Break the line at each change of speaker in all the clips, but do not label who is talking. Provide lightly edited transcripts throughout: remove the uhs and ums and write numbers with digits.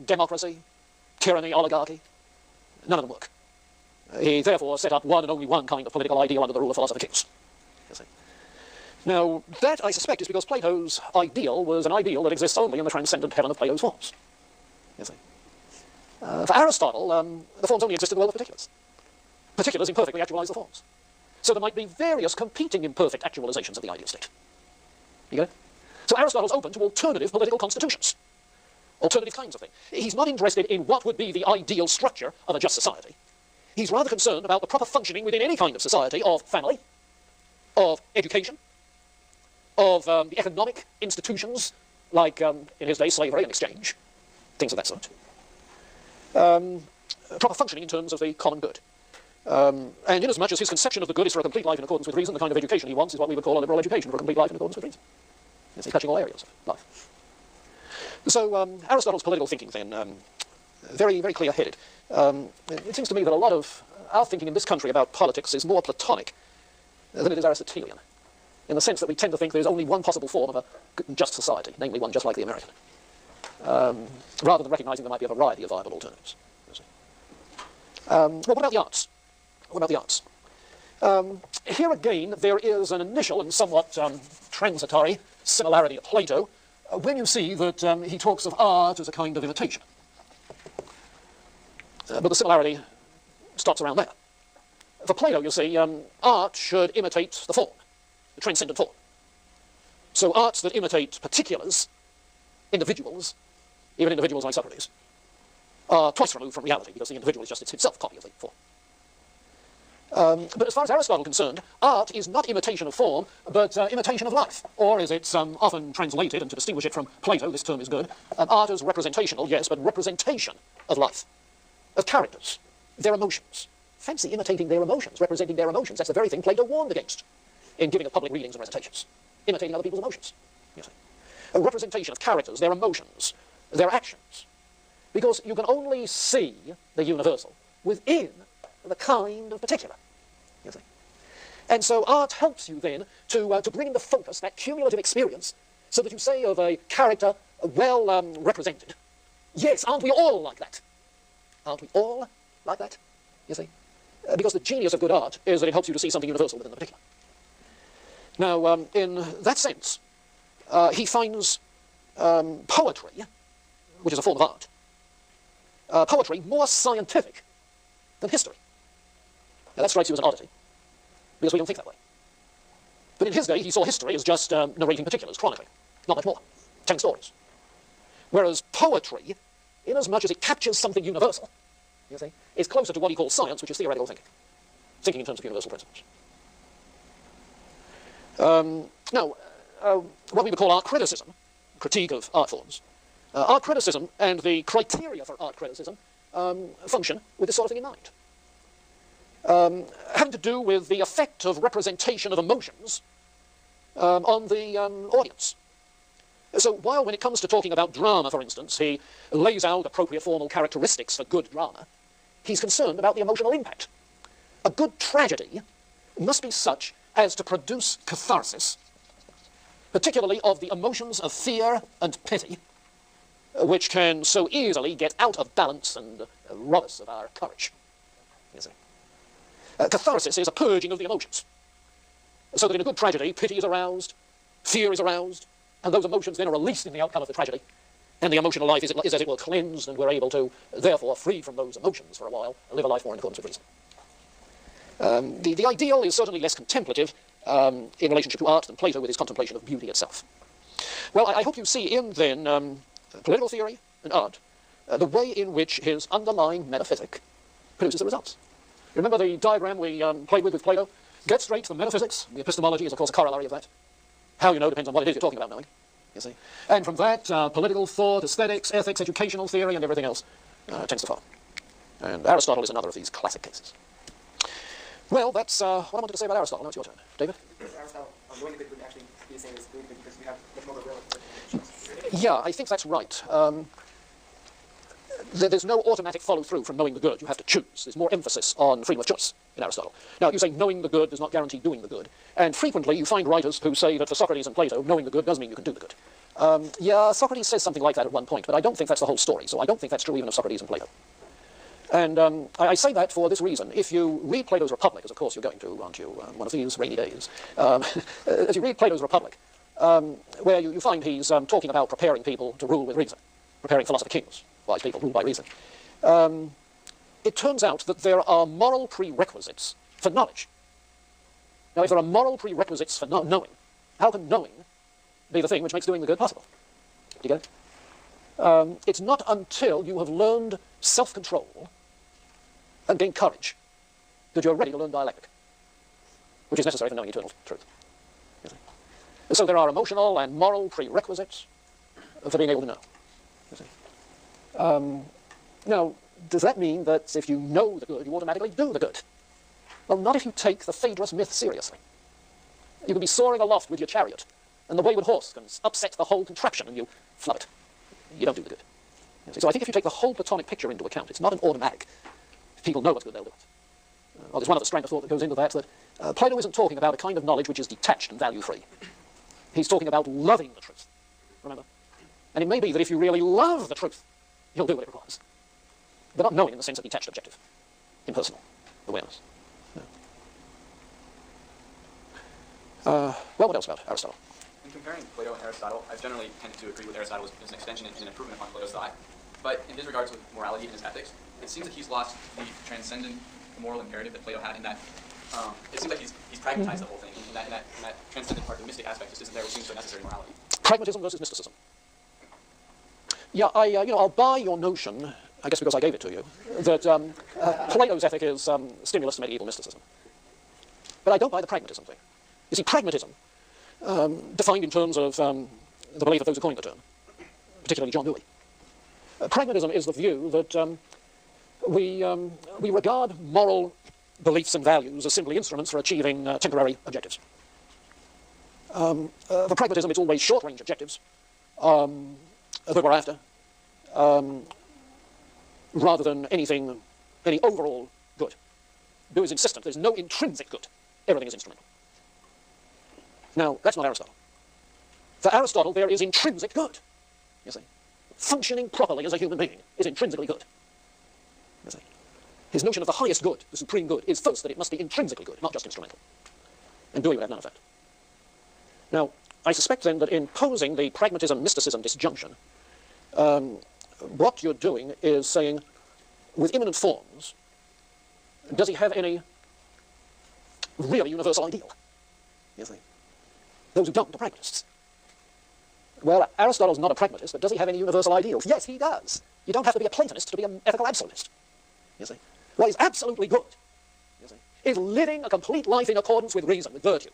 democracy, tyranny, oligarchy. None of them work. He therefore set up one and only one kind of political ideal under the rule of philosopher kings. You see. Now, that, I suspect, is because Plato's ideal was an ideal that exists only in the transcendent heaven of Plato's forms. You see. For Aristotle, the forms only exist in the world of particulars. Particulars imperfectly actualize the forms. So there might be various competing imperfect actualizations of the ideal state. You get it? So Aristotle's open to alternative political constitutions. Alternative kinds of things. He's not interested in what would be the ideal structure of a just society. He's rather concerned about the proper functioning within any kind of society, of family, of education, of the economic institutions, like, in his day, slavery and exchange, things of that sort. Proper functioning in terms of the common good. And inasmuch as his conception of the good is for a complete life in accordance with reason, the kind of education he wants is what we would call a liberal education for a complete life in accordance with reason. It's touching all areas of life. So Aristotle's political thinking, then, very, very clear-headed. It seems to me that a lot of our thinking in this country about politics is more Platonic than it is Aristotelian, in the sense that we tend to think there's only one possible form of a just society, namely one just like the American, rather than recognizing there might be a variety of viable alternatives. Well, what about the arts? What about the arts? Here again, there is an initial and somewhat transitory similarity to Plato when you see that he talks of art as a kind of imitation. But the similarity stops around there. For Plato, you see, art should imitate the form, the transcendent form. So arts that imitate particulars, individuals, even individuals like Socrates, are twice removed from reality, because the individual is just itself a copy of the form. But as far as Aristotle is concerned, art is not imitation of form, but imitation of life. Or as it's often translated, and to distinguish it from Plato, this term is good, art is representational, yes, but representation of life, of characters, their emotions. Fancy imitating their emotions, representing their emotions. That's the very thing Plato warned against in giving of public readings and recitations. Imitating other people's emotions. You see. A representation of characters, their emotions, their actions. Because you can only see the universal within the kind of particular. You see. And so art helps you then to bring into focus that cumulative experience, so that you say of a character well represented, yes, aren't we all like that? Aren't we all like that? You see? Because the genius of good art is that it helps you to see something universal within the particular. Now, in that sense, he finds poetry, which is a form of art, poetry more scientific than history. Now, that strikes you as an oddity, because we don't think that way. But in his day, he saw history as just narrating particulars, chronicling, not much more, telling stories. Whereas poetry, inasmuch as it captures something universal, you see, is closer to what he calls science, which is theoretical thinking, thinking in terms of universal principles. Now, what we would call art criticism, critique of art forms, art criticism and the criteria for art criticism function with this sort of thing in mind. Having to do with the effect of representation of emotions on the audience. So while when it comes to talking about drama, for instance, he lays out appropriate formal characteristics for good drama, he's concerned about the emotional impact. A good tragedy must be such as to produce catharsis, particularly of the emotions of fear and pity, which can so easily get out of balance and rob us of our courage. You see. Catharsis is a purging of the emotions, so that in a good tragedy, pity is aroused, fear is aroused, and those emotions then are released in the outcome of the tragedy, and the emotional life is as it were cleansed, and we're able to, therefore, free from those emotions for a while, and live a life more in accordance with reason. The ideal is certainly less contemplative in relationship to art than Plato with his contemplation of beauty itself. Well, I hope you see in, then, political theory and art, the way in which his underlying metaphysic produces the results. Remember the diagram we played with Plato? Get straight to the metaphysics. The epistemology is, of course, a corollary of that. How you know depends on what it is you're talking about knowing, you see. And from that, political thought, aesthetics, ethics, educational theory, and everything else tends to follow. And Aristotle is another of these classic cases. Well, that's what I wanted to say about Aristotle. Now it's your turn. David?
Aristotle, knowing the good would actually be the same as doing good, because we have much more will.
Yeah, I think that's right. There's no automatic follow-through from knowing the good. You have to choose. There's more emphasis on freedom of choice in Aristotle. Now, you say knowing the good does not guarantee doing the good. And frequently you find writers who say that for Socrates and Plato, knowing the good does mean you can do the good. Yeah, Socrates says something like that at one point, but I don't think that's the whole story, so I don't think that's true even of Socrates and Plato. And I say that for this reason. If you read Plato's Republic, as of course you're going to, aren't you, one of these rainy days, as you read Plato's Republic, where you find he's talking about preparing people to rule with reason, preparing philosopher kings, wise people ruled by reason. It turns out that there are moral prerequisites for knowledge. Now, if there are moral prerequisites for knowing, how can knowing be the thing which makes doing the good possible? Do you get it? It's not until you have learned self-control and gained courage that you're ready to learn dialectic, which is necessary for knowing eternal truth. So there are emotional and moral prerequisites for being able to know. You see. Now, does that mean that if you know the good, you automatically do the good? Well, not if you take the Phaedrus myth seriously. You can be soaring aloft with your chariot, and the wayward horse can upset the whole contraption, and you flub it. You don't do the good. You see? So I think if you take the whole Platonic picture into account, it's not an automatic. If people know what's good, they'll do it. Well, there's one other strand of thought that goes into that Plato isn't talking about a kind of knowledge which is detached and value-free. He's talking about loving the truth, remember? And it may be that if you really love the truth, you'll do what it requires. But not knowing in the sense of detached objective, impersonal awareness. Well, what else about Aristotle?
In comparing Plato and Aristotle, I've generally tended to agree with Aristotle as an extension and an improvement upon Plato's thought. But in his regards with morality and his ethics, it seems that he's lost the transcendent moral imperative that Plato had in that it seems like he's pragmatized the whole thing. In that transcendent part, the mystic aspect just isn't there, which seems so necessary in morality.
Pragmatism versus mysticism. Yeah, I'll buy your notion, I guess because I gave it to you, that Plato's ethic is stimulus to medieval mysticism. But I don't buy the pragmatism thing. You see, pragmatism, defined in terms of the belief of those who coined the term, particularly John Dewey. Pragmatism is the view that we regard moral beliefs and values as simply instruments for achieving temporary objectives. For pragmatism, it's always short-range objectives that we're after, rather than any overall good. Dewey is insistent there's no intrinsic good. Everything is instrumental. Now, that's not Aristotle. For Aristotle, there is intrinsic good, you see. Functioning properly as a human being is intrinsically good, you see. His notion of the highest good, the supreme good, is first that it must be intrinsically good, not just instrumental. And Dewey would have none of that. Now, I suspect then that in posing the pragmatism-mysticism disjunction, what you're doing is saying, with immanent forms, does he have any really universal ideal? You see. Those who don't are pragmatists. Well, Aristotle's not a pragmatist, but does he have any universal ideals? Yes, he does. You don't have to be a Platonist to be an ethical absolutist. You see. What is absolutely good, you see, is living a complete life in accordance with reason, with virtue.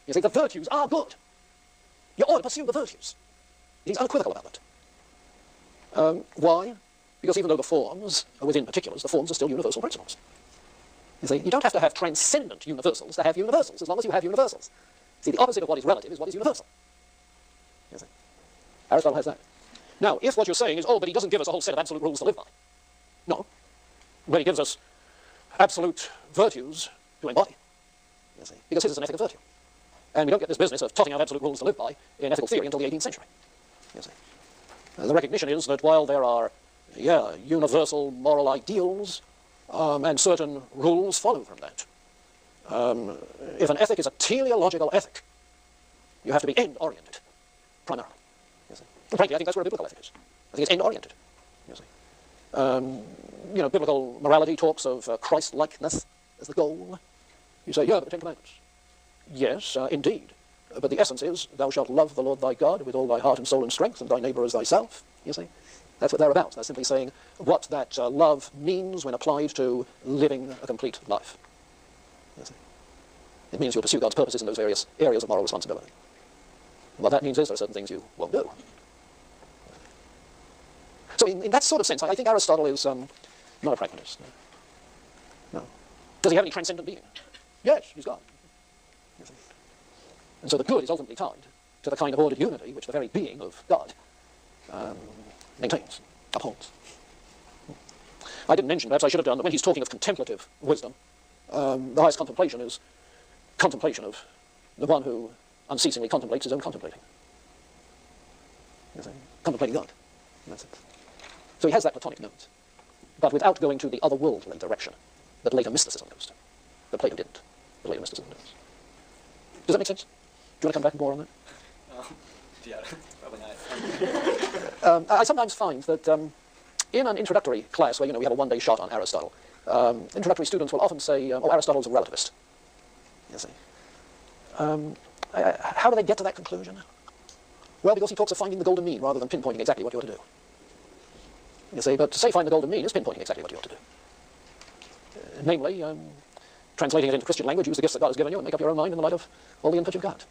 You see, the virtues are good. You ought to pursue the virtues. He's unequivocal about that. Why? Because even though the forms are within particulars, the forms are still universal principles. You see, you don't have to have transcendent universals to have universals, as long as you have universals. See, the opposite of what is relative is what is universal. You see. Aristotle has that. Now, if what you're saying is, oh, but he doesn't give us a whole set of absolute rules to live by. No. But he gives us absolute virtues to embody. You see. Because his is an ethic of virtue. And we don't get this business of totting out absolute rules to live by in ethical theory until the 18th century. You see. The recognition is that while there are, universal moral ideals, and certain rules follow from that. If an ethic is a teleological ethic, you have to be end-oriented, primarily. You see. And frankly, I think that's where a biblical ethic is. I think it's end-oriented. You see. Biblical morality talks of Christ-likeness as the goal. You say, yeah, but the Ten Commandments. Yes, indeed. But the essence is, thou shalt love the Lord thy God with all thy heart and soul and strength, and thy neighbor as thyself. You see. That's what they're about. They're simply saying what that love means when applied to living a complete life. You see. It means you'll pursue God's purposes in those various areas of moral responsibility. And what that means is there are certain things you won't do. So in that sort of sense, I think Aristotle is not a pragmatist. No. Does he have any transcendent being? Yes, he's God. You see. And so the good is ultimately tied to the kind of ordered unity which the very being of God maintains, upholds. I didn't mention, perhaps I should have done, that when he's talking of contemplative wisdom, the highest contemplation is contemplation of the one who unceasingly contemplates his own contemplating. You see, contemplating God. And that's it. So he has that Platonic note, but without going to the otherworldly direction that later mysticism goes to. But Plato didn't. But later mysticism does. Does that make sense? Do you want to come back and more on that?
Yeah, probably not.
I sometimes find that in an introductory class where we have a one-day shot on Aristotle, introductory students will often say, oh, Aristotle's a relativist. You see. How do they get to that conclusion? Well, because he talks of finding the golden mean rather than pinpointing exactly what you ought to do. You see, but to say find the golden mean is pinpointing exactly what you ought to do. Namely, translating it into Christian language, use the gifts that God has given you, and make up your own mind in the light of all the input you've got.